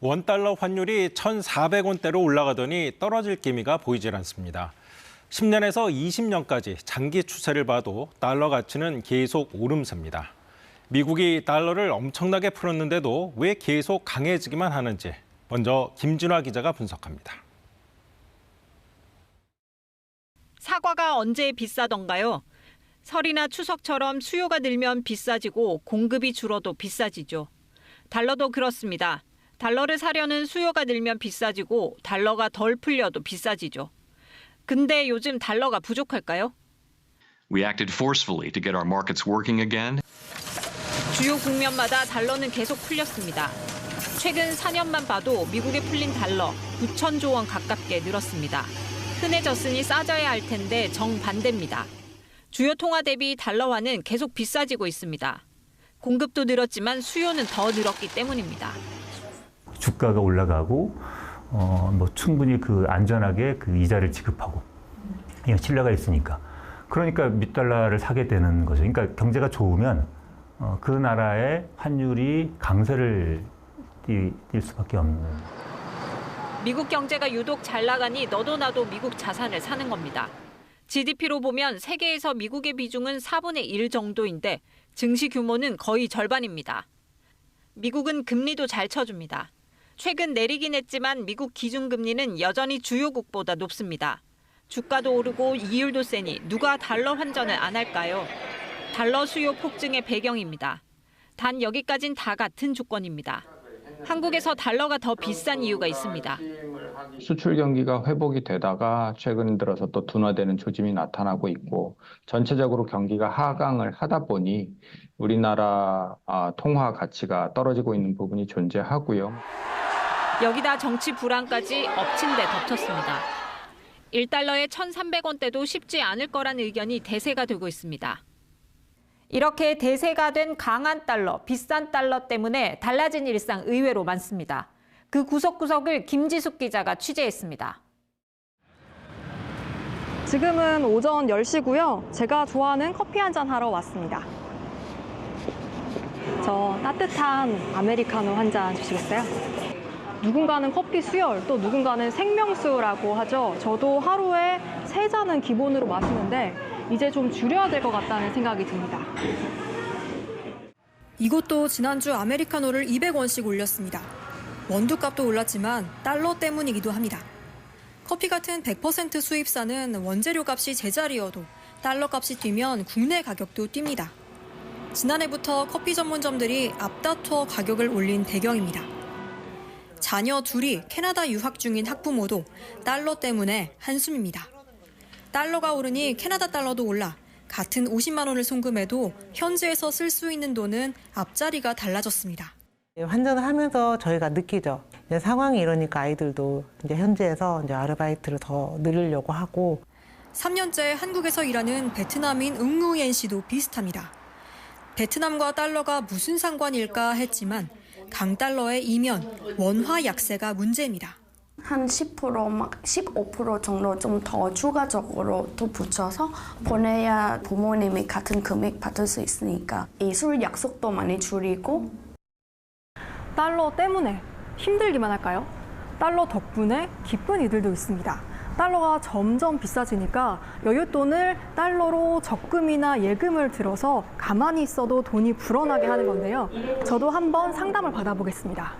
원달러 환율이 1,400원대로 올라가더니 떨어질 기미가 보이질 않습니다. 10년에서 20년까지 장기 추세를 봐도 달러 가치는 계속 오름세입니다. 미국이 달러를 엄청나게 풀었는데도 왜 계속 강해지기만 하는지 먼저 김진화 기자가 분석합니다. 사과가 언제 비싸던가요? 설이나 추석처럼 수요가 늘면 비싸지고 공급이 줄어도 비싸지죠. 달러도 그렇습니다. 달러를 사려는 수요가 늘면 비싸지고 달러가 덜 풀려도 비싸지죠. 근데 요즘 달러가 부족할까요? We acted forcefully to get our markets working again. 주요 국면마다 달러는 계속 풀렸습니다. 최근 4년만 봐도 미국에 풀린 달러 9천조 원 가깝게 늘었습니다. 흔해졌으니 싸져야 할 텐데 정반대입니다. 주요 통화 대비 달러화는 계속 비싸지고 있습니다. 공급도 늘었지만 수요는 더 늘었기 때문입니다. 주가가 올라가고 충분히 안전하게 이자를 지급하고 신뢰가 있으니까. 그러니까 밑달러를 사게 되는 거죠. 그러니까 경제가 좋으면 그 나라의 환율이 강세를 띌 수밖에 없는. 미국 경제가 유독 잘 나가니 너도 나도 미국 자산을 사는 겁니다. GDP로 보면 세계에서 미국의 비중은 4분의 1 정도인데 증시 규모는 거의 절반입니다. 미국은 금리도 잘 쳐줍니다. 최근 내리긴 했지만 미국 기준금리는 여전히 주요국보다 높습니다. 주가도 오르고 이율도 세니 누가 달러 환전을 안 할까요? 달러 수요 폭증의 배경입니다. 단 여기까진 다 같은 조건입니다. 한국에서 달러가 더 비싼 이유가 있습니다. 수출 경기가 회복이 되다가 최근 들어서 또 둔화되는 조짐이 나타나고 있고 전체적으로 경기가 하강을 하다 보니 우리나라 통화 가치가 떨어지고 있는 부분이 존재하고요. 여기다 정치 불안까지 엎친 데 덮쳤습니다. 1달러에 1,300원대도 쉽지 않을 거란 의견이 대세가 되고 있습니다. 이렇게 대세가 된 강한 달러, 비싼 달러 때문에 달라진 일상 의외로 많습니다. 그 구석구석을 김지숙 기자가 취재했습니다. 지금은 오전 10시고요. 제가 좋아하는 커피 한잔 하러 왔습니다. 저 따뜻한 아메리카노 한 잔 주시겠어요? 누군가는 커피 수혈, 또 누군가는 생명수라고 하죠. 저도 하루에 3잔은 기본으로 마시는데 이제 좀 줄여야 될 것 같다는 생각이 듭니다. 이곳도 지난주 아메리카노를 200원씩 올렸습니다. 원두값도 올랐지만 달러 때문이기도 합니다. 커피 같은 100% 수입사는 원재료 값이 제자리여도 달러 값이 뛰면 국내 가격도 뜁니다. 지난해부터 커피 전문점들이 앞다퉈 가격을 올린 배경입니다. 자녀 둘이 캐나다 유학 중인 학부모도 달러 때문에 한숨입니다. 달러가 오르니 캐나다 달러도 올라 같은 50만 원을 송금해도 현지에서 쓸 수 있는 돈은 앞자리가 달라졌습니다. 환전을 하면서 저희가 느끼죠. 이제 상황이 이러니까 아이들도 이제 현지에서 이제 아르바이트를 더 늘리려고 하고. 3년째 한국에서 일하는 베트남인 응우옌 씨도 비슷합니다. 베트남과 달러가 무슨 상관일까 했지만 강달러의 이면, 원화 약세가 문제입니다. 한 10%, 막 15% 정도 좀 더 추가적으로 또 붙여서 보내야 부모님이 같은 금액 받을 수 있으니까 이술 약속도 많이 줄이고. 달러 때문에 힘들기만 할까요? 달러 덕분에 기쁜 이들도 있습니다. 달러가 점점 비싸지니까 여윳돈을 달러로 적금이나 예금을 들어서 가만히 있어도 돈이 불어나게 하는 건데요. 저도 한번 상담을 받아보겠습니다.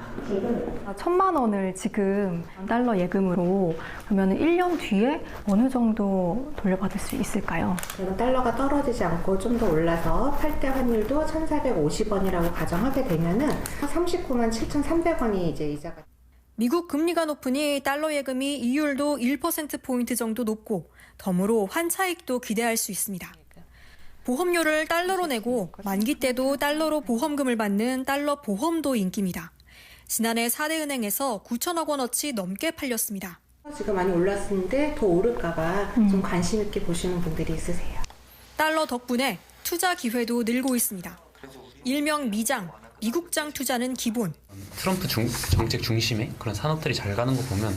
1,000만 원을 지금 달러 예금으로 그러면 1년 뒤에 어느 정도 돌려받을 수 있을까요? 달러가 떨어지지 않고 좀 더 올라서 팔대 환율도 1,450원이라고 가정하게 되면은 39만 7,300원이 이제 이자가. 미국 금리가 높으니 달러 예금이 이율도 1%포인트 정도 높고 덤으로 환차익도 기대할 수 있습니다. 보험료를 달러로 내고 만기 때도 달러로 보험금을 받는 달러 보험도 인기입니다. 지난해 4대 은행에서 9천억 원어치 넘게 팔렸습니다. 지금 많이 올랐는데 더 오를까 봐 좀 관심 있게 보시는 분들이 있으세요. 달러 덕분에 투자 기회도 늘고 있습니다. 일명 미장, 미국장 투자는 기본. 트럼프 정책 중심의 그런 산업들이 잘 가는 거 보면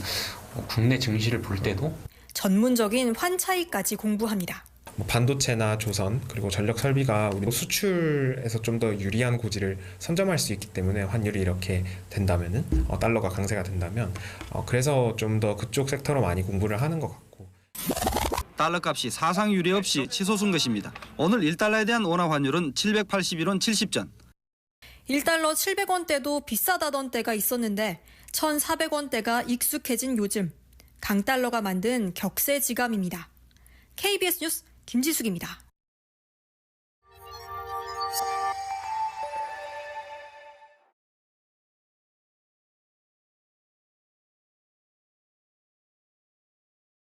국내 증시를 볼 때도 전문적인 환차익까지 공부합니다. 뭐 반도체나 조선 그리고 전력 설비가 우리 수출에서 좀 더 유리한 고지를 선점할 수 있기 때문에 환율이 이렇게 된다면은 달러가 강세가 된다면 그래서 좀 더 그쪽 섹터로 많이 공부를 하는 것 같고. 달러 값이 사상 유례 없이 치솟은 것입니다. 오늘 1달러에 대한 원화 환율은 781원 70전. 1달러 700원대도 비싸다던 때가 있었는데 1,400원대가 익숙해진 요즘. 강달러가 만든 격세지감입니다. KBS 뉴스 김지숙입니다.